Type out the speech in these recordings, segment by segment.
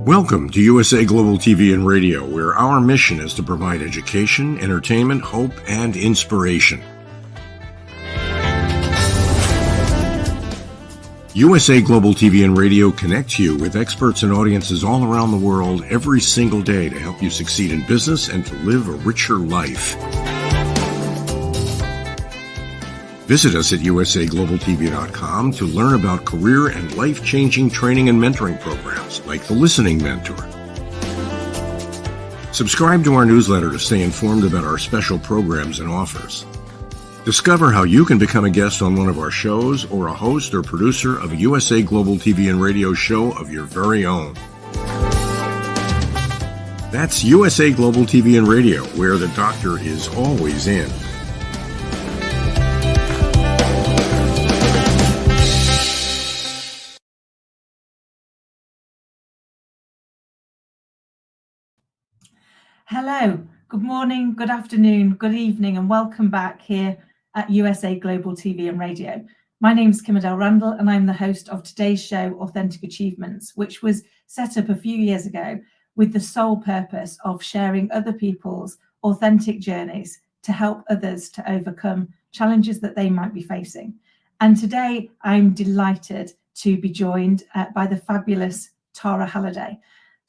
Welcome to USA Global TV and Radio, where our mission is to provide education, entertainment, hope, and inspiration. USA Global TV and Radio connects you with experts and audiences all around the world every single day to help you succeed in business and to live a richer life. Visit us at usaglobaltv.com to learn about career and life-changing training and mentoring programs like the Listening Mentor. Subscribe to our newsletter to stay informed about our special programs and offers. Discover how you can become a guest on one of our shows or a host or producer of a USA Global TV and Radio show of your very own. That's USA Global TV and Radio, where the doctor is always in. Hello, good morning, good afternoon, good evening, and welcome back here at USA Global TV and Radio. My name is KIM-ADELE Randall, and I'm the host of today's show, Authentic Achievements, which was set up a few years ago with the sole purpose of sharing other people's authentic journeys to help others to overcome challenges that they might be facing. And today I'm delighted to be joined by the fabulous Tara Halliday.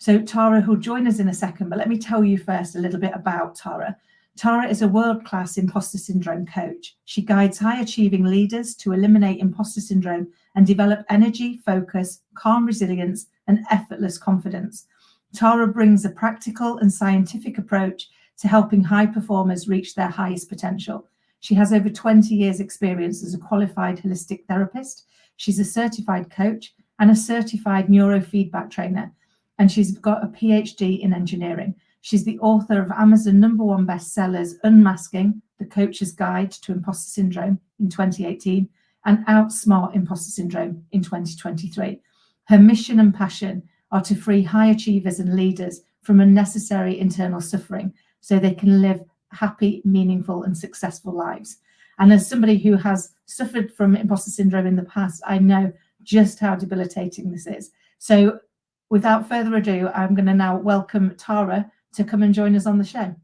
So Tara will join us in a second, but let me tell you first a little bit about Tara. Tara is a world-class imposter syndrome coach. She guides high-achieving leaders to eliminate imposter syndrome and develop energy, focus, calm resilience, and effortless confidence. Tara brings a practical and scientific approach to helping high performers reach their highest potential. She has over 20 years' experience as a qualified holistic therapist. She's a certified coach and a certified neurofeedback trainer, and she's got a PhD in engineering. She's the author of Amazon #1 bestsellers Unmasking, The Coach's Guide to Imposter Syndrome in 2018 and Outsmart Imposter Syndrome in 2023. Her mission and passion are to free high achievers and leaders from unnecessary internal suffering so they can live happy, meaningful, and successful lives. And as somebody who has suffered from imposter syndrome in the past, I know just how debilitating this is. So without further ado, I'm going to now welcome Tara to come and join us on the show.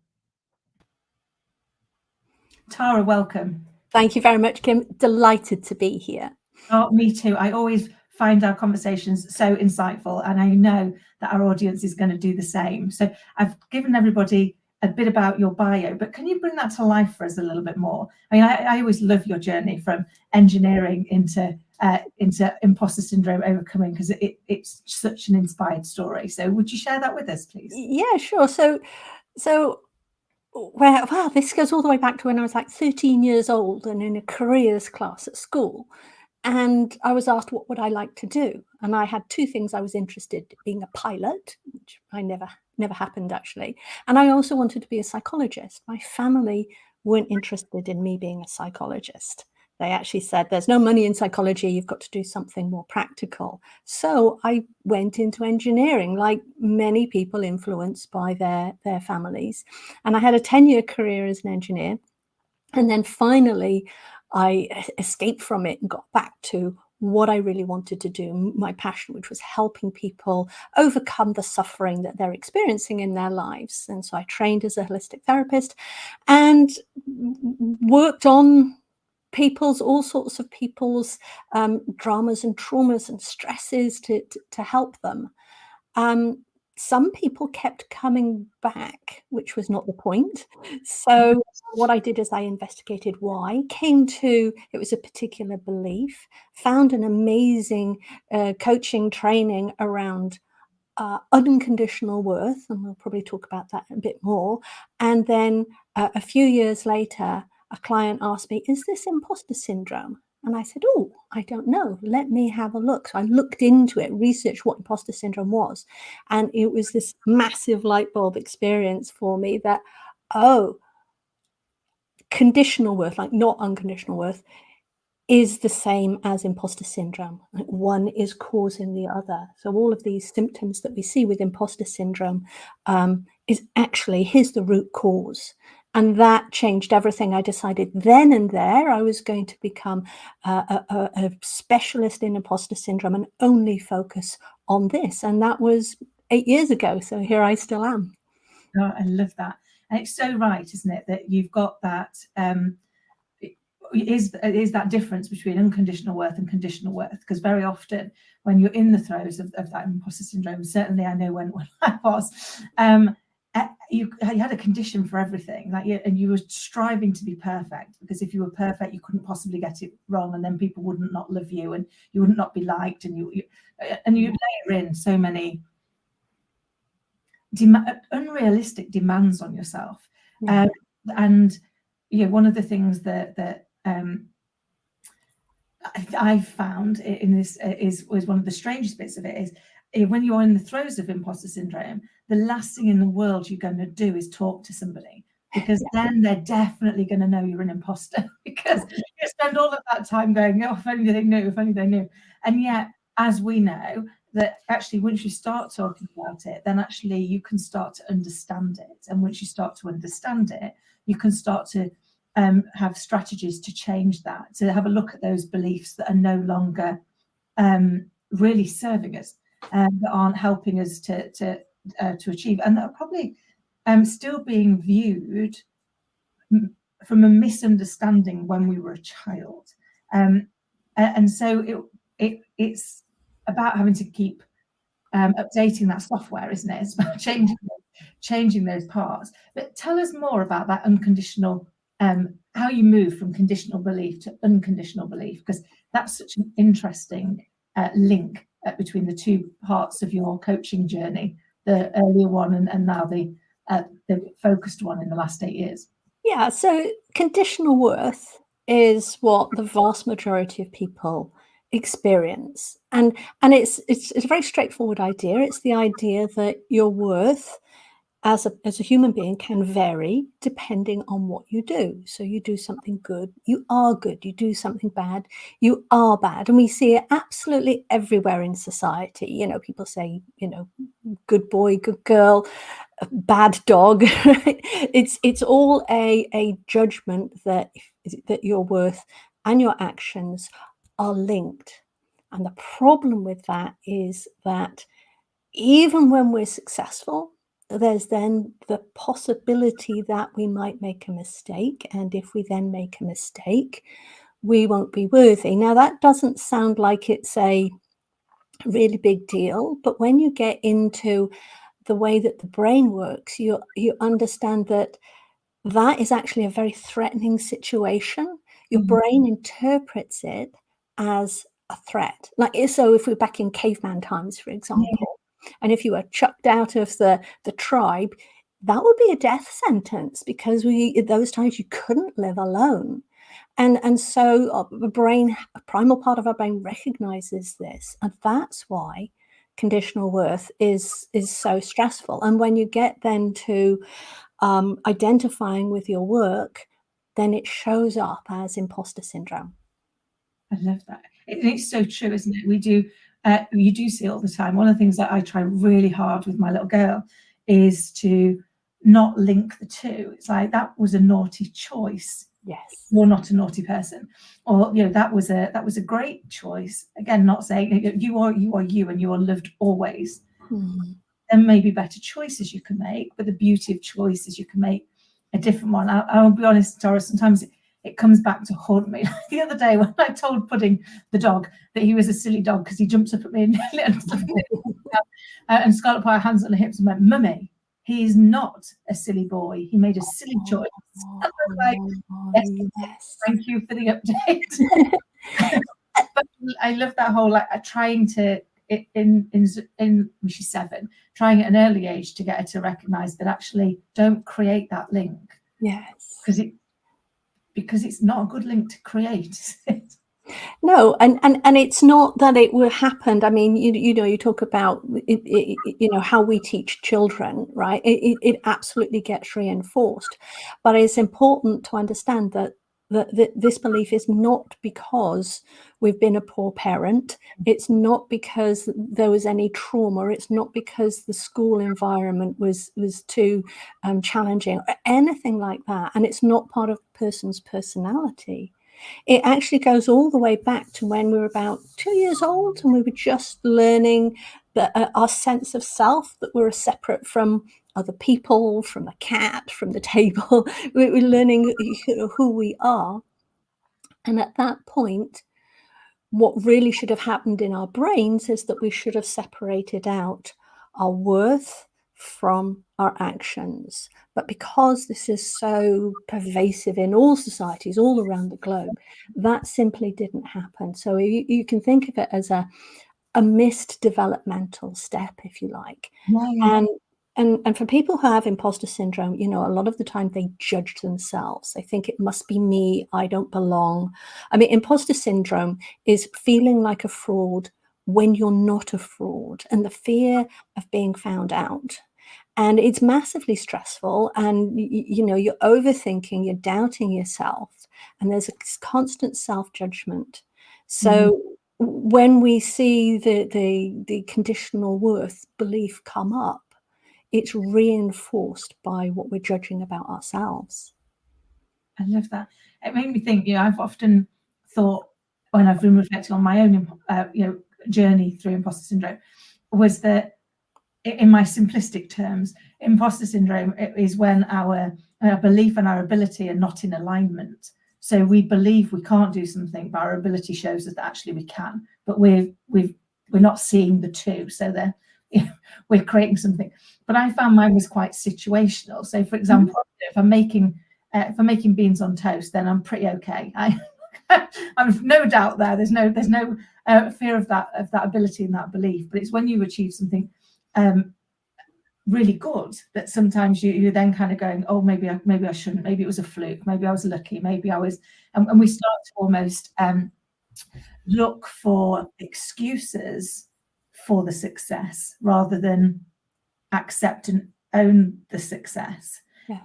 Tara, welcome. Thank you very much, Kim. Delighted to be here. Oh, me too. I always find our conversations so insightful, and I know that our audience is going to do the same. So I've given everybody a bit about your bio, but can you bring that to life for us a little bit more? I mean, I always love your journey from engineering into imposter syndrome overcoming, because it's such an inspired story. So would you share that with us, please? Yeah, sure. So well, this goes all the way back to when I was like 13 years old and in a careers class at school. And I was asked what would I like to do. And I had two things I was interested in: being a pilot, which I never happened actually. And I also wanted to be a psychologist. My family weren't interested in me being a psychologist. They actually said, there's no money in psychology, you've got to do something more practical. So I went into engineering, like many people influenced by their families. And I had a 10-year career as an engineer. And then finally, I escaped from it and got back to what I really wanted to do, my passion, which was helping people overcome the suffering that they're experiencing in their lives. And so I trained as a holistic therapist and worked on all sorts of people's dramas and traumas and stresses to help them. Some people kept coming back, which was not the point. So what I did is I investigated why, came to, it was a particular belief, found an amazing coaching training around unconditional worth, and we'll probably talk about that a bit more. And then a few years later, a client asked me, is this imposter syndrome? And I said, oh, I don't know. Let me have a look. So I looked into it, researched what imposter syndrome was. And it was this massive light bulb experience for me that, oh, conditional worth, like not unconditional worth, is the same as imposter syndrome. One is causing the other. So all of these symptoms that we see with imposter syndrome is actually, here's the root cause. And that changed everything. I decided then and there I was going to become a specialist in imposter syndrome and only focus on this. And that was 8 years ago. So here I still am. Oh, I love that. And it's so right, isn't it, that you've got that, it is that difference between unconditional worth and conditional worth. Because very often when you're in the throes of that imposter syndrome, certainly I know when I was, you had a condition for everything, and you were striving to be perfect, because if you were perfect, you couldn't possibly get it wrong, and then people wouldn't not love you, and you wouldn't not be liked, and you layer in so many unrealistic demands on yourself. Yeah. And one of the things that I've found in this was one of the strangest bits of it is, when you're in the throes of imposter syndrome, the last thing in the world you're going to do is talk to somebody, because then they're definitely going to know you're an imposter, because you spend all of that time going, oh, if only they knew, if only they knew. And yet, as we know, that actually once you start talking about it, then actually you can start to understand it. And once you start to understand it, you can start to have strategies to change that, to have a look at those beliefs that are no longer really serving us, that aren't helping us to achieve, and that are probably still being viewed from a misunderstanding when we were a child. And so it's about having to keep updating that software, isn't it? It's about changing those parts. But tell us more about that unconditional, how you move from conditional belief to unconditional belief, because that's such an interesting link between the two parts of your coaching journey, the earlier one and now the focused one in the last 8 years. Yeah, so conditional worth is what the vast majority of people experience, and it's a very straightforward idea. It's the idea that your worth as a human being can vary depending on what you do. So you do something good, you are good. You do something bad, you are bad. And we see it absolutely everywhere in society. People say, good boy, good girl, bad dog. It's all a judgment that your worth and your actions are linked. And the problem with that is that even when we're successful, there's then the possibility that we might make a mistake. And if we then make a mistake, we won't be worthy. Now, that doesn't sound like it's a really big deal, but when you get into the way that the brain works, you understand that is actually a very threatening situation. Your brain interprets it as a threat. So if we're back in caveman times, for example, and if you were chucked out of the tribe, that would be a death sentence, because at those times you couldn't live alone. And so the brain, a primal part of our brain, recognizes this, and that's why conditional worth is so stressful. And when you get then to identifying with your work, then it shows up as imposter syndrome. I love that. It's so true, isn't it? We do. You do see it all the time. One of the things that I try really hard with my little girl is to not link the two. It's like, that was a naughty choice. Yes. You're not a naughty person. Or that was a great choice. Again, not saying you are you and you are loved always. There may be better choices you can make, but the beauty of choice is you can make a different one. I'll be honest, Tara, sometimes it comes back to haunt me. The other day when I told Pudding, the dog, that he was a silly dog because he jumped up at me and Scarlet put her hands on her hips and went, "Mummy, he's not a silly boy. He made a silly choice." And I was like, yes, thank you for the update. But I love that whole trying to, in she's 7, trying at an early age to get her to recognise that actually don't create that link. Yes. Because it's not a good link to create, is it? No, and it's not that it will happen. I mean, you talk about how we teach children, right? It absolutely gets reinforced, but it's important to understand that this belief is not because we've been a poor parent. It's not because there was any trauma. It's not because the school environment was too challenging or anything like that. And it's not part of a person's personality. It actually goes all the way back to when we were about 2 years old and we were just learning our sense of self, that we're separate from other people, from a cat, from the table. We're learning who we are. And at that point, what really should have happened in our brains is that we should have separated out our worth from our actions. But because this is so pervasive in all societies all around the globe, that simply didn't happen. So you can think of it as a missed developmental step, if you like. Yeah. And for people who have imposter syndrome, a lot of the time they judge themselves. They think it must be me, I don't belong. I mean, imposter syndrome is feeling like a fraud when you're not a fraud, and the fear of being found out. And it's massively stressful, and you're overthinking, you're doubting yourself, and there's a constant self-judgment. So when we see the conditional worth belief come up, it's reinforced by what we're judging about ourselves. I love that. It made me think, I've often thought, when I've been reflecting on my own, journey through imposter syndrome, was that in my simplistic terms, imposter syndrome is when our belief and our ability are not in alignment. So we believe we can't do something, but our ability shows us that actually we can, but we're not seeing the two. So we're creating something. But I found mine was quite situational. So, for example, if I'm making beans on toast, then I'm pretty okay. I've no doubt there. There's no fear of that ability and that belief. But it's when you achieve something really good that sometimes you're then kind of going, oh, maybe I shouldn't. Maybe it was a fluke. Maybe I was lucky. Maybe I was. And we start to almost look for excuses for the success rather than accept and own the success. Yes.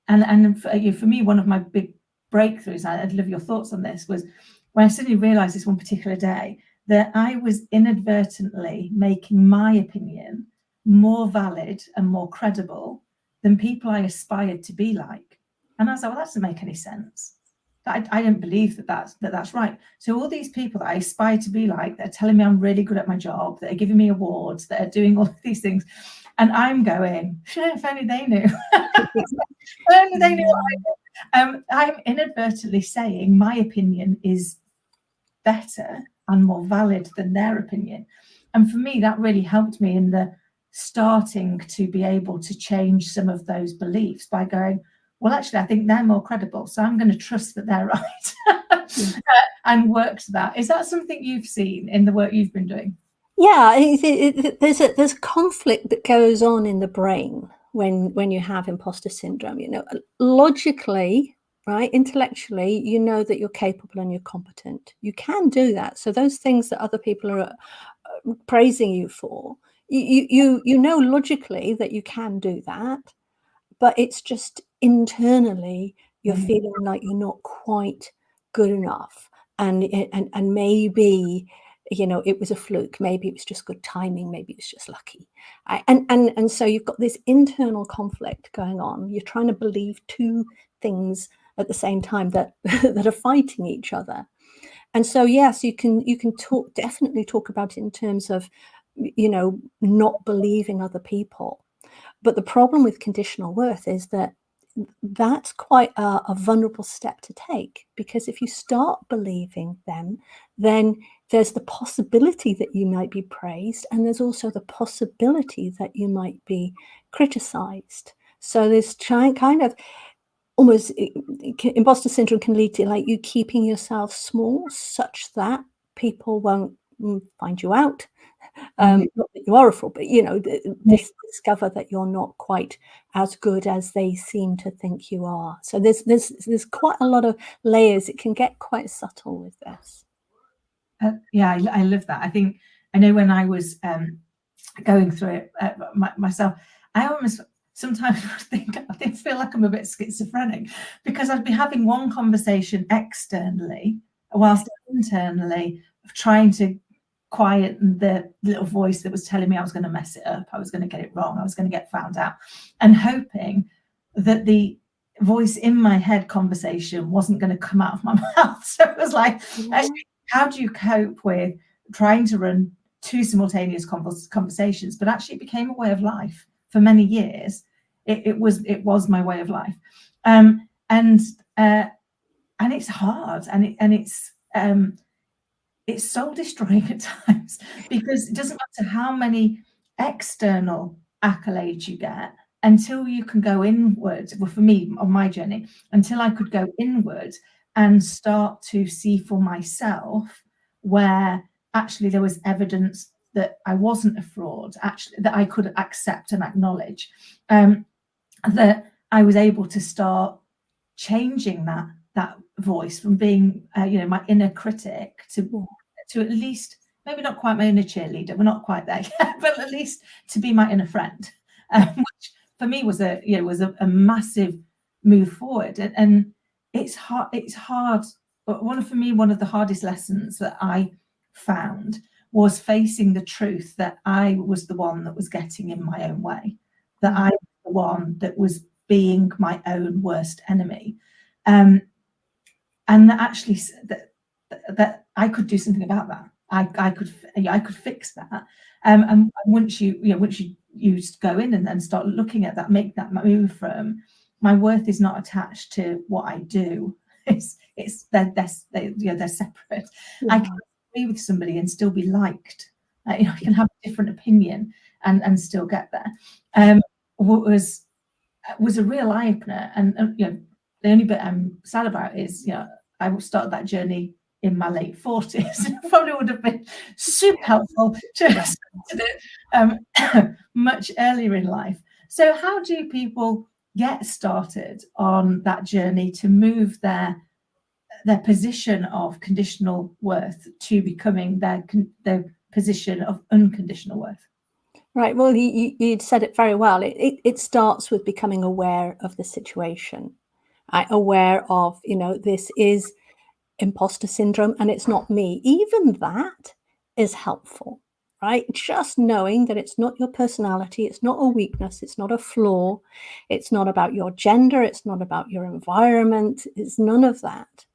And for me, one of my big breakthroughs, I'd love your thoughts on this, was when I suddenly realized this one particular day that I was inadvertently making my opinion more valid and more credible than people I aspired to be like. And I was like, well, that doesn't make any sense. I don't believe that's right. So all these people that I aspire to be like, that are telling me I'm really good at my job, that are giving me awards, that are doing all of these things, and I'm going, if only they knew. If only they knew what I do. I'm inadvertently saying my opinion is better and more valid than their opinion. And for me, that really helped me in the starting to be able to change some of those beliefs by going, well, actually, I think they're more credible, so I'm going to trust that they're right and work to that. Is that something you've seen in the work you've been doing? Yeah, there's a conflict that goes on in the brain when you have imposter syndrome. Logically, right, intellectually, you know that you're capable and you're competent. You can do that. So those things that other people are praising you for, you know logically that you can do that, but it's just internally you're feeling like you're not quite good enough, and maybe it was a fluke, maybe it was just good timing, maybe it's just lucky, and so you've got this internal conflict going on. You're trying to believe two things at the same time that that are fighting each other. And so yes, you can definitely talk about it in terms of not believing other people. But the problem with conditional worth is that that's quite a vulnerable step to take, because if you start believing them, then there's the possibility that you might be praised, and there's also the possibility that you might be criticized. So there's kind of almost imposter syndrome can lead to like you keeping yourself small such that people won't find you out. Not that you are a fraud, but discover that you're not quite as good as they seem to think you are. So there's quite a lot of layers. It can get quite subtle with this. Yeah, I love that. I know when I was going through it myself, I almost sometimes I did feel like I'm a bit schizophrenic, because I'd be having one conversation externally whilst internally trying to quiet the little voice that was telling me I was going to mess it up, I was going to get it wrong, I was going to get found out, and hoping that the voice in my head conversation wasn't going to come out of my mouth. So it was like, actually, how do you cope with trying to run two simultaneous conversations, but actually it became a way of life for many years. It was my way of life, and it's hard, and it's soul destroying at times, because it doesn't matter how many external accolades you get until you can go inward. Well, for me, on my journey, until I could go inward and start to see for myself where actually there was evidence that I wasn't a fraud, actually, that I could accept and acknowledge, that I was able to start changing that voice from being, my inner critic to at least, maybe not quite my inner cheerleader, we're not quite there yet, but at least to be my inner friend, which for me was a massive move forward. And it's hard. But one of the hardest lessons that I found was facing the truth that I was the one that was getting in my own way, that I was the one that was being my own worst enemy, and that actually that I could do something about that. I could fix that. And once you go in and then start looking at that, make that move from my worth is not attached to what I do. They're separate. I can agree with somebody and still be liked. I can have a different opinion and still get there. What was a real eye opener, and the only bit I'm sad about is I started that journey in my late 40s. It probably would have been super helpful to have started it much earlier in life. So how do people get started on that journey to move their position of conditional worth to becoming their position of unconditional worth? Right. Well, you'd said it very well. It starts with becoming aware of the situation, aware of, this is imposter syndrome and it's not me. Even that is helpful, right? Just knowing that it's not your personality, it's not a weakness, it's not a flaw, it's not about your gender, it's not about your environment, it's none of that.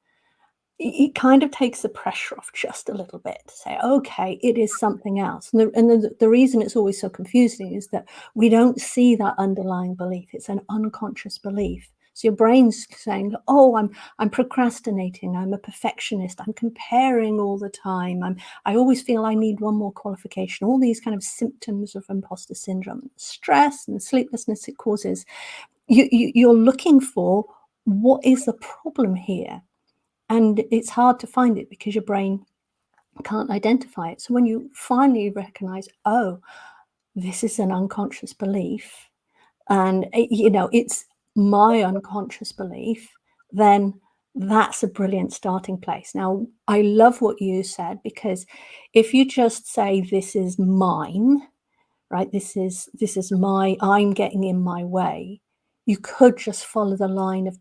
It kind of takes the pressure off just a little bit to say, okay, it is something else. And the reason it's always so confusing is that we don't see that underlying belief. It's an unconscious belief. So your brain's saying, oh, I'm procrastinating, I'm a perfectionist, I'm comparing all the time, I always feel I need one more qualification, all these kind of symptoms of imposter syndrome, stress and sleeplessness it causes. You're looking for what is the problem here. And it's hard to find it because your brain can't identify it. So when you finally recognize, oh, this is an unconscious belief, and it's my unconscious belief, then that's a brilliant starting place. Now, I love what you said, because if you just say, this is mine, right? This is I'm getting in my way, you could just follow the line of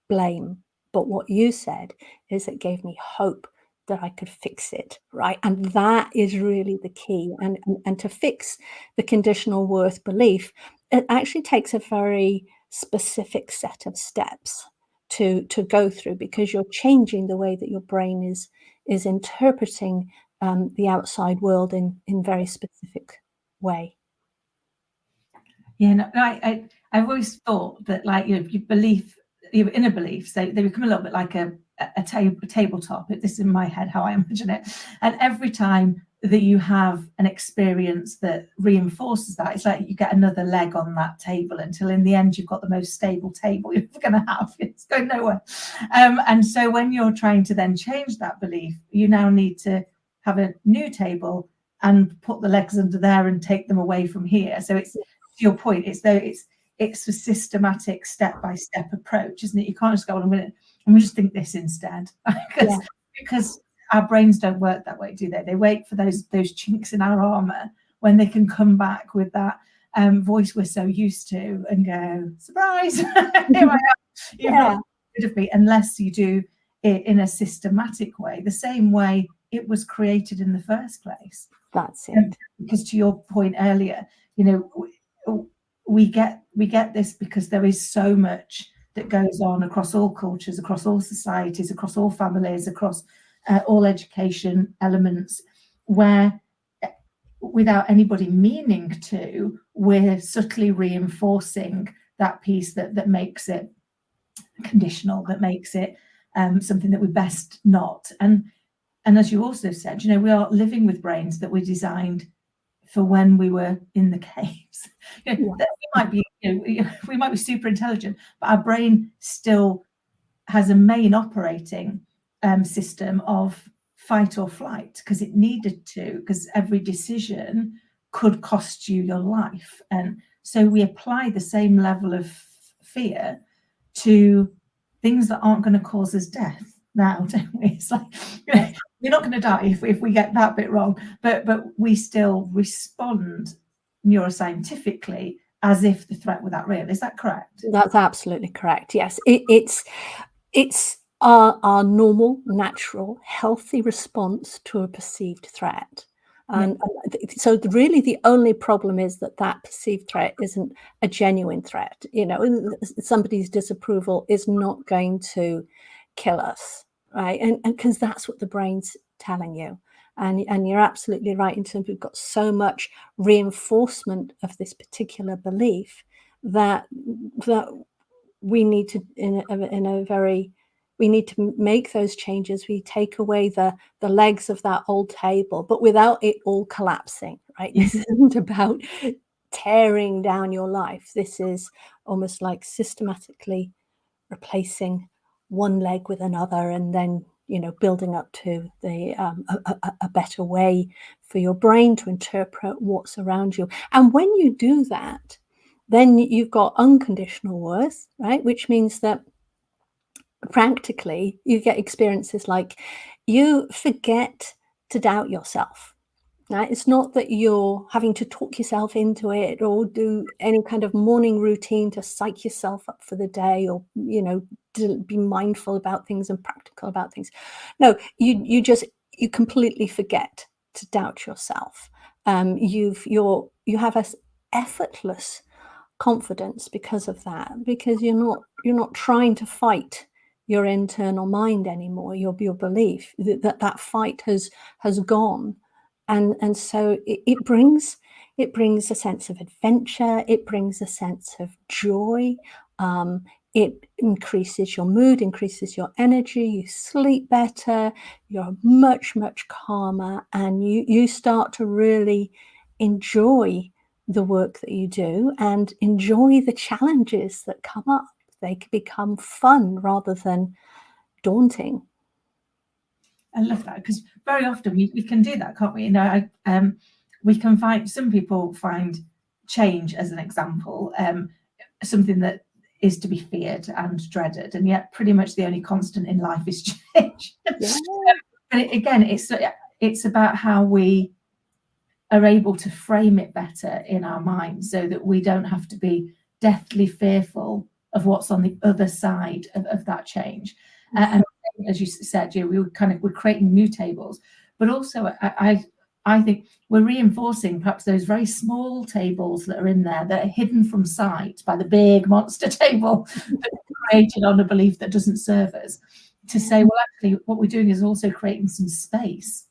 blame. But what you said is it gave me hope that I could fix it, right? And that is really the key. And to fix the conditional worth belief, it actually takes a very specific set of steps to go through, because you're changing the way that your brain is interpreting the outside world in very specific way. Yeah, no, I've always thought that, your belief, your inner beliefs, they become a little bit like a tabletop. This is in my head how I imagine it. And every time that you have an experience that reinforces that, it's like you get another leg on that table until in the end you've got the most stable table you're ever going to have. It's going nowhere. And so when you're trying to then change that belief, you now need to have a new table and put the legs under there and take them away from here. So it's, to your point, it's a systematic step-by-step approach, isn't it? You can't just go, I'm going to just think this instead, because our brains don't work that way, do they? They wait for those chinks in our armor when they can come back with that voice we're so used to and go, surprise, here I am. You've not got rid of me, unless you do it in a systematic way, the same way it was created in the first place. That's it. Because to your point earlier, we get this because there is so much that goes on across all cultures, across all societies, across all families, across all education elements, where without anybody meaning to, we're subtly reinforcing that piece that makes it conditional, that makes it something that we best not. And as you also said, you know, we are living with brains that were designed for when we were in the caves. You know, Yeah. we might be, you know, we might be super intelligent, but our brain still has a main operating system of fight or flight, because it needed to, because every decision could cost you your life. And so we apply the same level of fear to things that aren't going to cause us death now, don't we? It's like, you know, you're not going to die if we get that bit wrong, but we still respond neuroscientifically as if the threat were that real. Is that correct? That's absolutely correct. Yes, it's our normal, natural, healthy response to a perceived threat. And so really the only problem is that perceived threat isn't a genuine threat. You know, somebody's disapproval is not going to kill us, right? And because that's what the brain's telling you. And you're absolutely right in terms of we've got so much reinforcement of this particular belief that we need to we need to make those changes. We take away the legs of that old table, but without it all collapsing, right? This isn't about tearing down your life. This is almost like systematically replacing one leg with another, and then, you know, building up to the a better way for your brain to interpret what's around you. And when you do that, then you've got unconditional worth, right? Which means that practically you get experiences like you forget to doubt yourself. Right? It's not that you're having to talk yourself into it or do any kind of morning routine to psych yourself up for the day, or, you know, to be mindful about things and practical about things. No, you completely forget to doubt yourself. You have a effortless confidence because of that, because you're not trying to fight your internal mind anymore, your belief that fight has gone. And so it brings a sense of adventure. It brings a sense of joy. It increases your mood, increases your energy. You sleep better. You're much, much calmer, and you start to really enjoy the work that you do and enjoy the challenges that come up. They can become fun rather than daunting. I love that, because very often we can do that, can't we? You know, we can find, some people find change, as an example, something that is to be feared and dreaded, and yet pretty much the only constant in life is change. Yeah. But again, it's about how we are able to frame it better in our minds, so that we don't have to be deathly fearful of what's on the other side of that change. And as you said, we're creating new tables, but also I think we're reinforcing perhaps those very small tables that are in there that are hidden from sight by the big monster table that's created on a belief that doesn't serve us, to say, well, actually what we're doing is also creating some space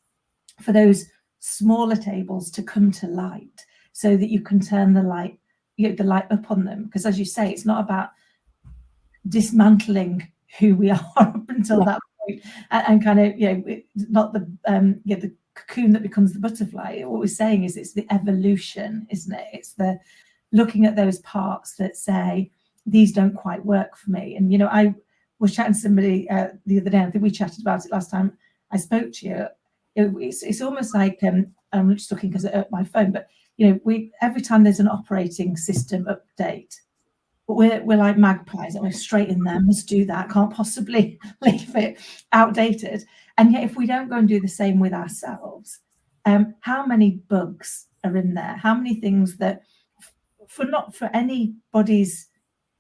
for those smaller tables to come to light, so that you can turn the light up on them. Because as you say, it's not about dismantling who we are up until that point, and kind of, you know, not the cocoon that becomes the butterfly. What we're saying is it's the evolution, isn't it? It's the looking at those parts that say, these don't quite work for me. And, you know, I was chatting to somebody the other day, I think we chatted about it last time I spoke to you. It's almost like, I'm just looking because at my phone, but, you know, every time there's an operating system update, we're like magpies, and we're straight in there, must do that, can't possibly leave it outdated. And yet if we don't go and do the same with ourselves, how many bugs are in there? How many things that, not for anybody's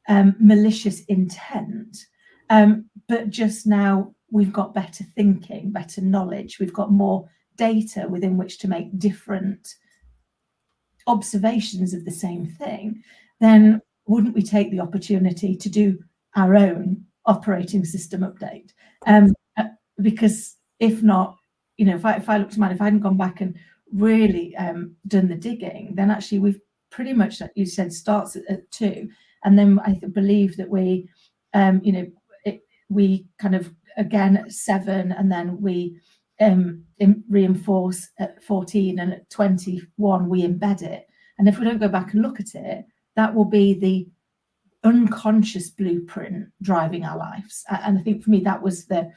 malicious intent, but just now we've got better thinking, better knowledge, we've got more data within which to make different observations of the same thing, then wouldn't we take the opportunity to do our own operating system update? Because if not, you know, if I looked to mine, if I hadn't gone back and really done the digging, then actually we've pretty much, like you said, starts at 2, and then I believe that we, we kind of again at 7, and then we reinforce at 14, and at 21 we embed it. And if we don't go back and look at it, that will be the unconscious blueprint driving our lives. And I think for me that was the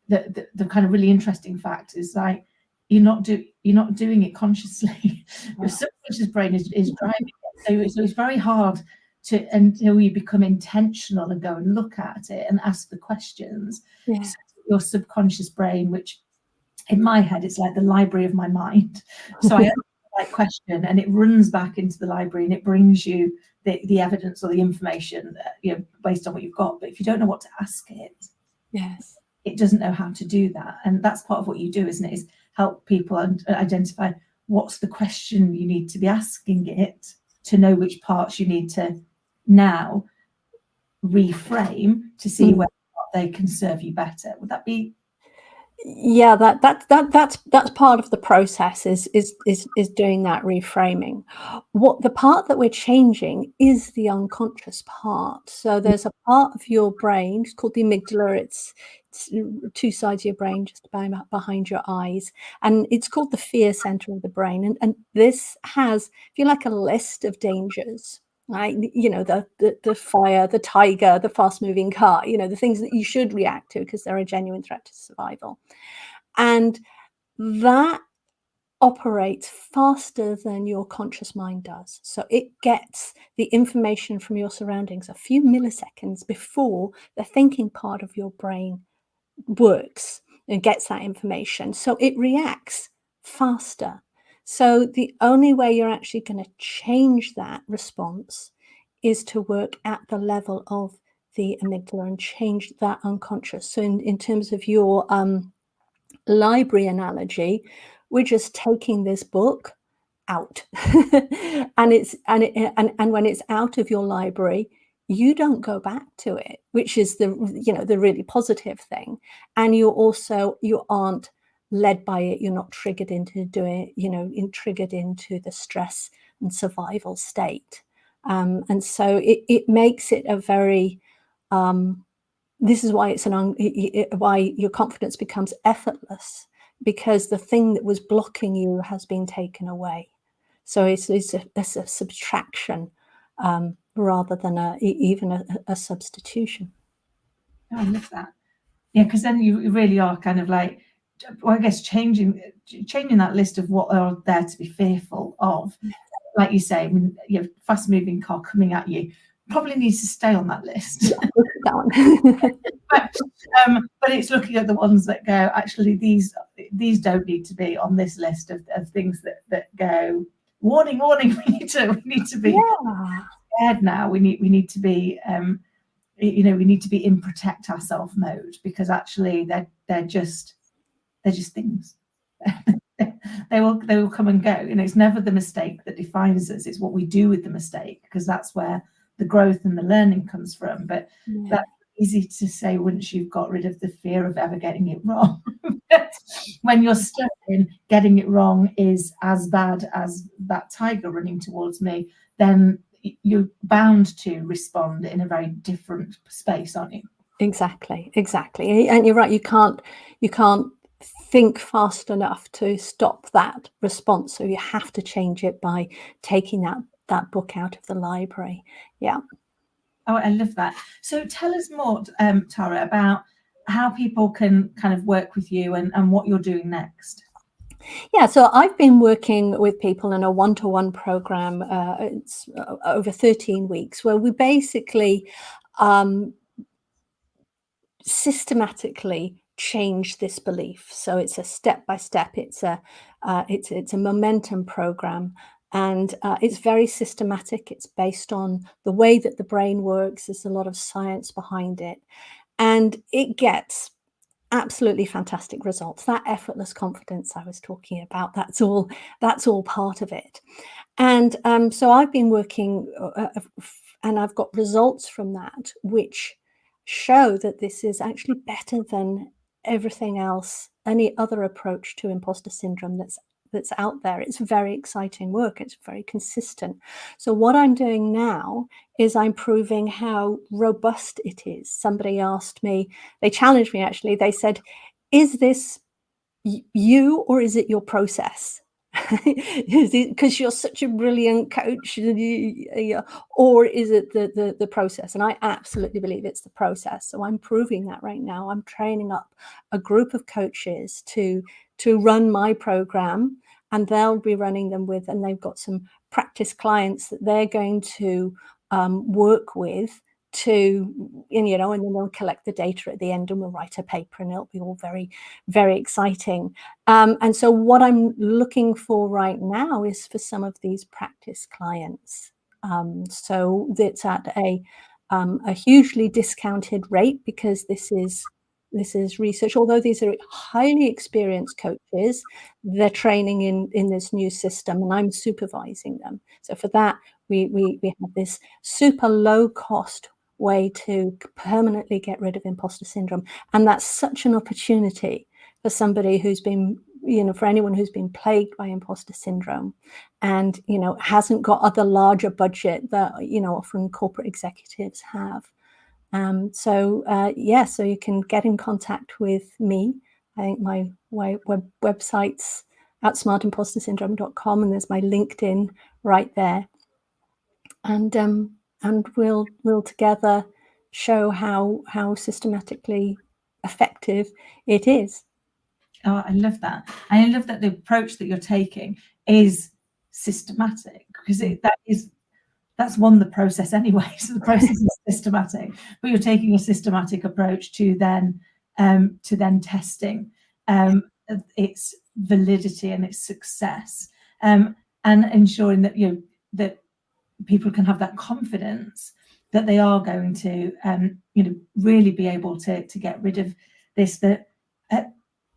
kind of really interesting fact, is like you're not doing it consciously. Your subconscious brain is driving it. So it's very hard to, until you become intentional and go and look at it and ask the questions. Yeah. So your subconscious brain, which in my head it's like the library of my mind. So I ask the right question and it runs back into the library and it brings you the evidence or the information, based on what you've got. But if you don't know what to ask it, Yes, it doesn't know how to do that. And that's part of what you do, isn't it? Is help people identify what's the question you need to be asking it to know which parts you need to now reframe to see where they can serve you better. Would that be? Yeah, that's part of the process, is doing that reframing. What the part that we're changing is the unconscious part. So there's a part of your brain, it's called the amygdala. It's 2 sides of your brain, just behind your eyes, and it's called the fear center of the brain. And this has, if you like, a list of dangers. Right, the fire, the tiger, the fast-moving car, the things that you should react to because they're a genuine threat to survival. And that operates faster than your conscious mind does. So it gets the information from your surroundings a few milliseconds before the thinking part of your brain works and gets that information. So it reacts faster. So the only way you're actually going to change that response is to work at the level of the amygdala and change that unconscious. So in terms of your library analogy, we're just taking this book out and when it's out of your library, you don't go back to it, which is the really positive thing. And you aren't led by it. You're not triggered into doing it, triggered into the stress and survival state. And so it makes it a very, this is why why your confidence becomes effortless, because the thing that was blocking you has been taken away. So it's a subtraction rather than even a substitution. Oh, I love that. Yeah, because then you really are kind of like, well, I guess changing that list of what are there to be fearful of. Like you say, when you have fast moving car coming at you, probably needs to stay on that list. But it's looking at the ones that go, actually these don't need to be on this list of things that go, warning, we need to be scared now. We need to be we need to be in protect ourselves mode, because actually they're just things. They will come and go. It's never the mistake that defines us. It's what we do with the mistake, because that's where the growth and the learning comes from. But that's easy to say once you've got rid of the fear of ever getting it wrong. When you're stuck in getting it wrong is as bad as that tiger running towards me, then you're bound to respond in a very different space, aren't you? Exactly. And you're right, you can't think fast enough to stop that response. So you have to change it by taking that book out of the library. Yeah. Oh, I love that. So tell us more, Tara, about how people can kind of work with you and what you're doing next. Yeah, so I've been working with people in a one-to-one program. It's over 13 weeks, where we basically systematically change this belief. So it's a step-by-step. It's a momentum program. And it's very systematic. It's based on the way that the brain works. There's a lot of science behind it. And it gets absolutely fantastic results. That effortless confidence I was talking about, that's all part of it. And so I've been working and I've got results from that, which show that this is actually better than everything else, any other approach to imposter syndrome that's out there. It's very exciting work. It's very consistent. So what I'm doing now is I'm proving how robust it is. Somebody asked me, they challenged me actually. They said, is this you or is it your process? Because you're such a brilliant coach, or is it the process? And I absolutely believe it's the process. So I'm proving that right now. I'm training up a group of coaches to run my program, and they'll be running them with, and they've got some practice clients that they're going to work with to, and then they'll collect the data at the end, and we'll write a paper, and it'll be all very, very exciting. And so what I'm looking for right now is for some of these practice clients. So that's at a hugely discounted rate, because this is research. Although these are highly experienced coaches, they're training in this new system, and I'm supervising them. So for that, we have this super low cost way to permanently get rid of imposter syndrome. And that's such an opportunity for somebody who's been, for anyone who's been plagued by imposter syndrome and, hasn't got other larger budget that, often corporate executives have. So you can get in contact with me. I think my website's outsmartimpostersyndrome.com, and there's my LinkedIn right there. And we'll together show how systematically effective it is. Oh, I love that. And I love that the approach that you're taking is systematic, because that's the process anyway. So the process is systematic, but you're taking a systematic approach to then testing its validity and its success, and ensuring that that people can have that confidence that they are going to really be able to get rid of this that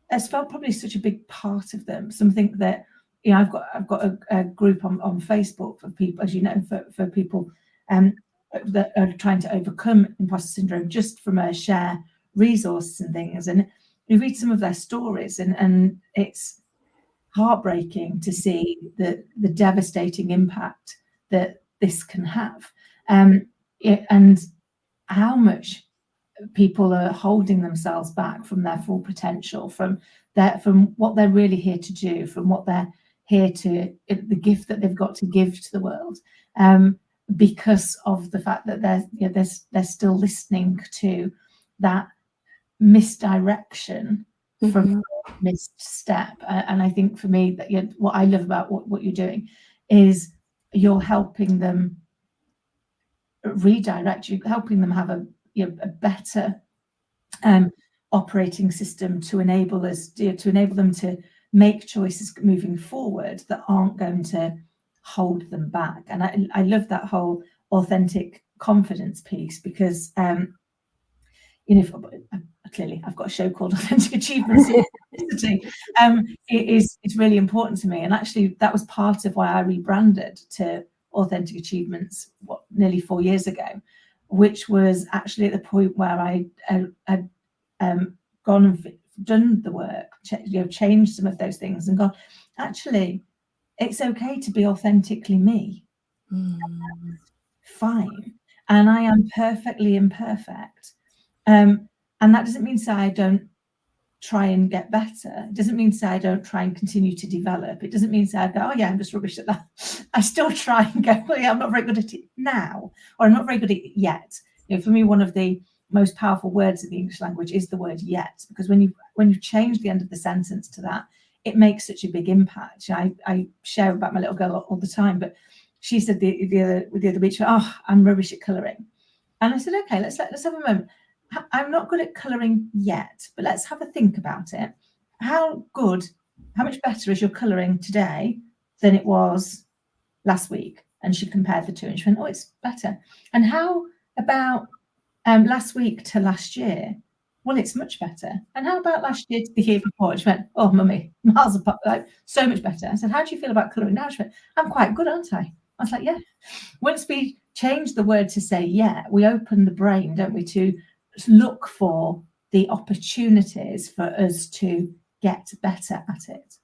has felt probably such a big part of them. Something that I've got a group on Facebook for people, as you know, for people that are trying to overcome imposter syndrome, just from a share resources and things. And you read some of their stories, and it's heartbreaking to see the devastating impact that this can have, and how much people are holding themselves back from their full potential, from what they're really here to do, from what they're here to, the gift that they've got to give to the world, because of the fact that they're still listening to that misdirection from missed step. And I think for me, that what I love about what you're doing is you're helping them redirect, you're helping them have a better operating system to enable them to make choices moving forward that aren't going to hold them back. And I love that whole authentic confidence piece, because clearly I've got a show called Authentic Achievements. It's really important to me, and actually that was part of why I rebranded to Authentic Achievements nearly 4 years ago, which was actually at the point where I had gone and done the work, changed some of those things, and gone, actually, it's okay to be authentically me. Fine. And I am perfectly imperfect. And that doesn't mean to say I don't try and get better. It doesn't mean to say I don't try and continue to develop. It doesn't mean to say I go, oh yeah, I'm just rubbish at that. I still try and go, well, yeah, I'm not very good at it now, or I'm not very good at it yet. For me, one of the most powerful words in the English language is the word yet, because when you change the end of the sentence to that, it makes such a big impact. I share about my little girl all the time, but she said the other week, oh, I'm rubbish at colouring. And I said, okay, let's have a moment. I'm not good at colouring yet, but let's have a think about it. How much better is your colouring today than it was last week? And she compared the two, and she went, oh, it's better. And how about last week to last year? Well, it's much better. And how about last year to the year before? She went, oh, mummy, miles apart, like so much better. I said, how do you feel about colouring now? She went, I'm quite good, aren't I? I was like, yeah. Once we change the word to say yeah, we open the brain, don't we, to look for the opportunities for us to get better at it.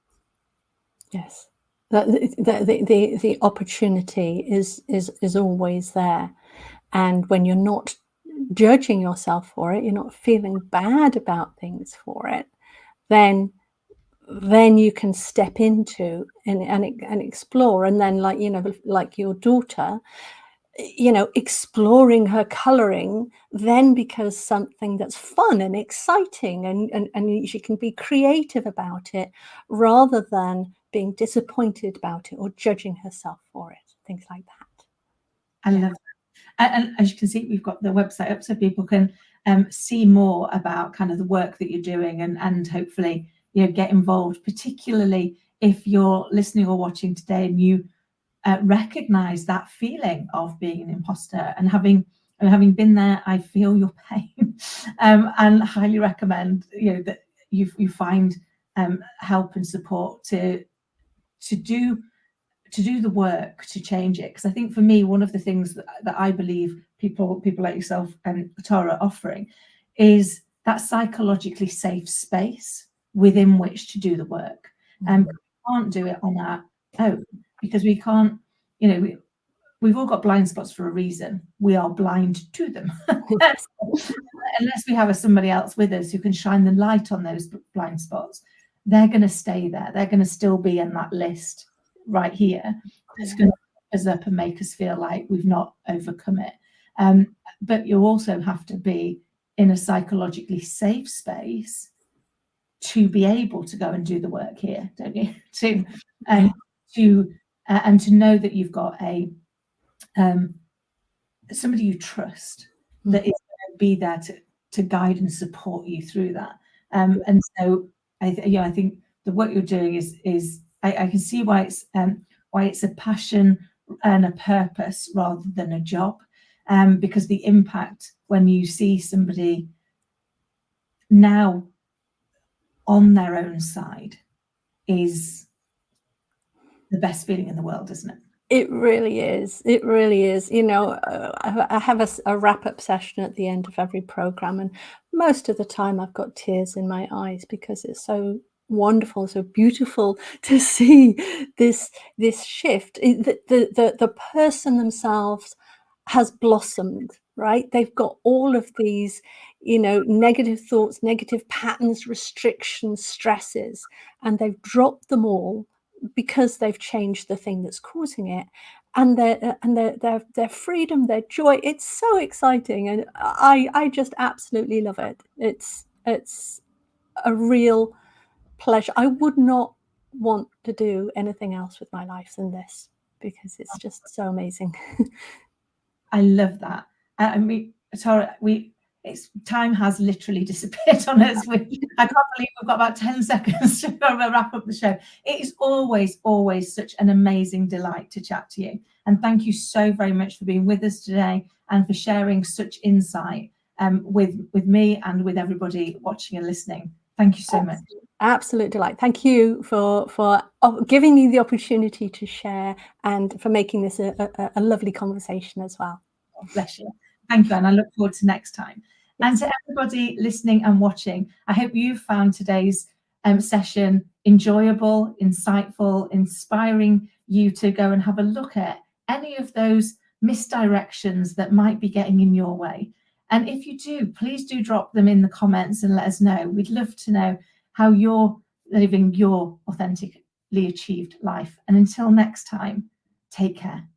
Yes. The opportunity is always there. And when you're not judging yourself for it, you're not feeling bad about things for it, then you can step into and explore. And then, like, like your daughter, exploring her coloring then becomes something that's fun and exciting, and she can be creative about it rather than being disappointed about it or judging herself for it, things like that. I love that. And as you can see, we've got the website up so people can see more about kind of the work that you're doing, and hopefully, get involved, particularly if you're listening or watching today and you recognize that feeling of being an imposter. And having been there, I feel your pain, and highly recommend that you find help and support to do the work to change it. Because I think for me, one of the things that I believe people like yourself and Tara are offering is that psychologically safe space within which to do the work. And we can't do it on our own, because we can't, we've all got blind spots for a reason. We are blind to them. Unless we have somebody else with us who can shine the light on those blind spots, they're going to stay there. They're going to still be in that list right here. It's going to pick us up and make us feel like we've not overcome it. But you also have to be in a psychologically safe space to be able to go and do the work here, don't you? And to know that you've got somebody you trust that is going to be there to guide and support you through that. And so I think the work you're doing is I can see why it's a passion and a purpose rather than a job, because the impact when you see somebody now on their own side is the best feeling in the world, isn't it? It really is. It really is. I have a wrap-up session at the end of every program, and most of the time I've got tears in my eyes because it's so wonderful, so beautiful to see this shift. The person themselves has blossomed, right? They've got all of these, negative thoughts, negative patterns, restrictions, stresses, and they've dropped them all because they've changed the thing that's causing it, and their freedom, their joy. It's so exciting, and I just absolutely love it. It's a real pleasure. I would not want to do anything else with my life than this, because it's just so amazing. I love that. I mean, Tara, time has literally disappeared on us. I can't believe we've got about 10 seconds to wrap up the show. It is always such an amazing delight to chat to you. And thank you so very much for being with us today and for sharing such insight with me and with everybody watching and listening. Thank you so much. Absolute delight. Thank you for giving me the opportunity to share and for making this a lovely conversation as well. Oh, bless you. Thank you, and I look forward to next time. Yes. And to everybody listening and watching, I hope you found today's session enjoyable, insightful, inspiring you to go and have a look at any of those misdirections that might be getting in your way. And if you do, please do drop them in the comments and let us know. We'd love to know how you're living your authentically achieved life. And until next time, take care.